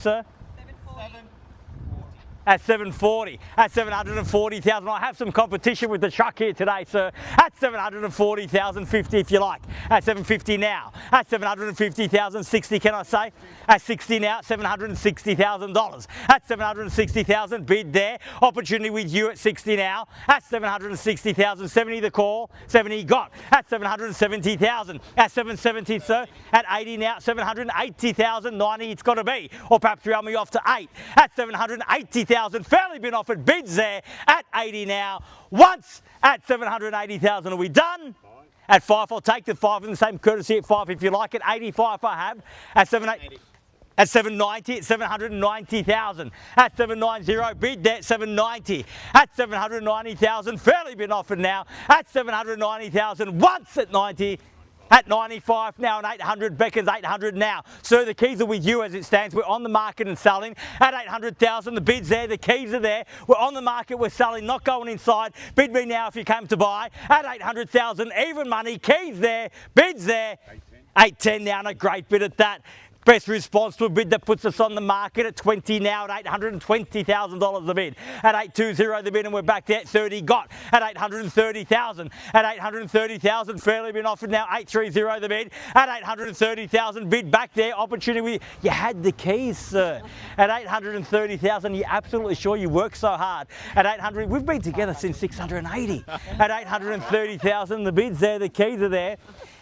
Sir? 740. At 740, at 740,000. I have some competition with the truck here today, sir. At 740,050 if you like. At 750 now. At 750,060, can I say? At 60 now, at $760,000. At 760,000, bid there. Opportunity with you at 60 now. At 760,000, 70 the call. 70 got. At 770,000. At 770, sir. At 80 now, 780,000. 90 it's got to be. Or perhaps round me off to 8. At 780,000. Fairly been offered bids there at 80 now. Once at 780,000. Are we done? At 5, I'll take the 5 in the same courtesy at 5 if you like. At 85, I have. At 780. At 790, at 790,000. At 790, bid there at 790. At 790,000, fairly been offered now. At 790,000, once at 90. At 95 now and 800, Becca's 800 now. Sir, the keys are with you as it stands. We're on the market and selling. At 800,000, the bid's there, the keys are there. We're on the market, we're selling, not going inside. Bid me now if you came to buy. At 800,000, even money, keys there, bids there. 810 now and a great bid at that. Best response to a bid that puts us on the market at 20 now at $820,000 the bid. At 820 the bid and we're back there at 30 got. At 830,000. At 830,000 fairly been offered now. 830 the bid. At 830,000 bid back there. Opportunity. You had the keys, sir. At 830,000 you're absolutely sure you worked so hard. At 800 we've been together since 680. At 830,000 the bid's there, the keys are there.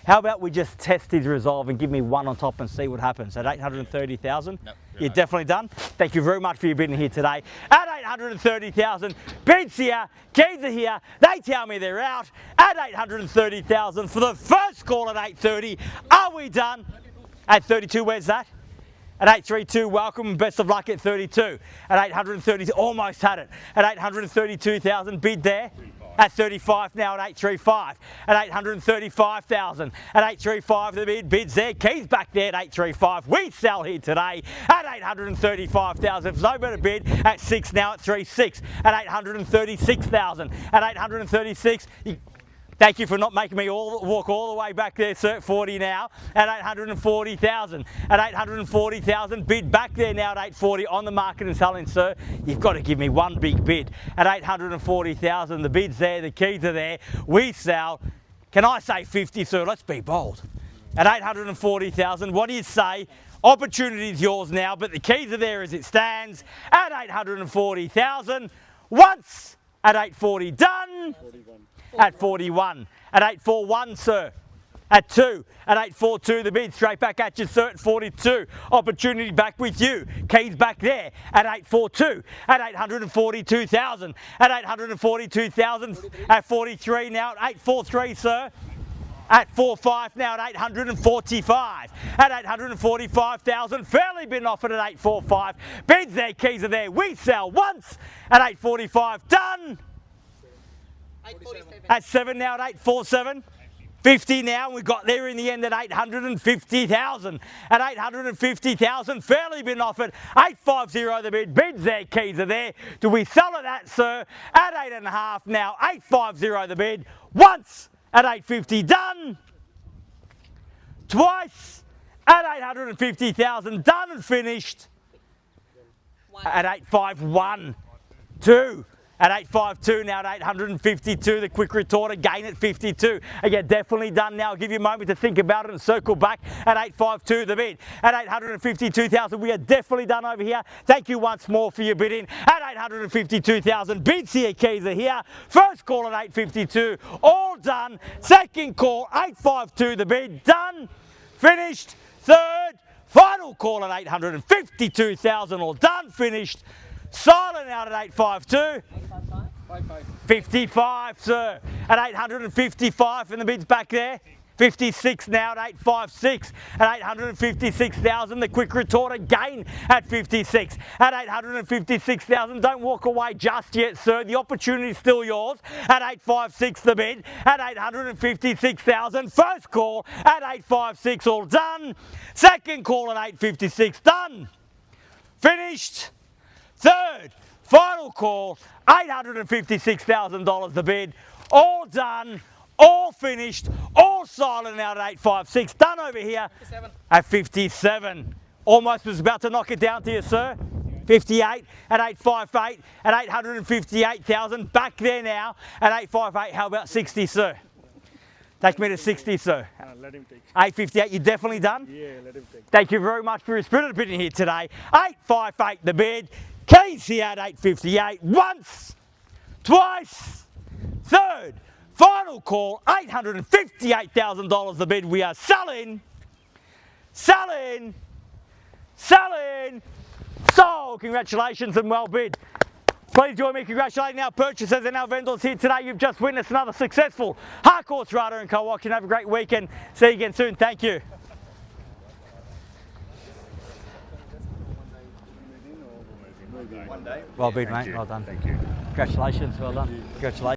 How about we just test his resolve and give me one on top and see what happens? At 830,000? Nope, you're definitely done? Thank you very much for your bidding here today. At 830,000, bids here, keys are here, they tell me they're out. At 830,000 for the first call at 830. Are we done? At 32, where's that? At 832, welcome and best of luck at 32. At 832, almost had it. At 832,000, bid there. At 35 now at 835. At 835,000. At 835 the bid, bids there, keys back there at 835. We sell here today at 835,000. If there's no better bid, at 6 now at 36. At 836,000. At 836, thank you for not making me walk all the way back there, sir, at 40 now. At 840,000. At 840,000, bid back there now at 840 on the market and selling, sir. You've got to give me one big bid. At 840,000, the bid's there, the keys are there. We sell. Can I say 50, sir? Let's be bold. At 840,000, what do you say? Opportunity is yours now, but the keys are there as it stands. At 840,000, once at 840, done. 41. At 41, at 841, sir. At 2, at 842, the bid straight back at you, sir, at 42. Opportunity back with you. Keys back there at 842, at 842,000, at 842,000, at 43 now, at 843, sir. At 45 now at 845. At 845,000, fairly been offered at 845. Bids there, keys are there. We sell once at 845, done. 847. At 7 now at 847. 50 now, we got there in the end at 850,000. At 850,000, fairly been offered. 850 the bid, bids there, keys are there. Do we sell it at, sir? At 8.5 now, 850 the bid. Once at 850, done. Twice at 850,000, done and finished. At 851, 2. At 852 now at 852, the quick retort again at 52. Again, definitely done now. I'll give you a moment to think about it and circle back at 852 the bid. At 852,000, we are definitely done over here. Thank you once more for your bidding. At 852,000, bids here, keys are here. First call at 852, all done. Second call, 852 the bid, done, finished. Third, final call at 852,000, all done, finished. Silent out at 852. 55, sir. At 855, and the bid's back there. 56 now at 856. At 856,000, the quick retort again at 56. At 856,000, don't walk away just yet, sir. The opportunity is still yours. At 856, the bid. At 856,000, first call at 856, all done. Second call at 856, done. Finished. Third, final call, $856,000 the bid, all done, all finished, all silent out at 856, done over here 57. at 57. Almost was about to knock it down to you, sir. 58 at 858 at 858,000. Back there now at 858. How about 60, sir? Take me to 60, sir. Let him take. 858, you definitely done? Yeah, let him take. Thank you very much for your spirited bidding here today. 858 the bid. Casey at 858. Once, twice, third, final call. $858,000 the bid. We are selling, selling, selling. So, congratulations and well bid. Please join me congratulating our purchasers and our vendors here today. You've just witnessed another successful Harcourts, Rata and Co auction. Have a great weekend. See you again soon. Thank you. One day. Well bid, mate. Well done. Thank you. Congratulations. Well done. Congratulations.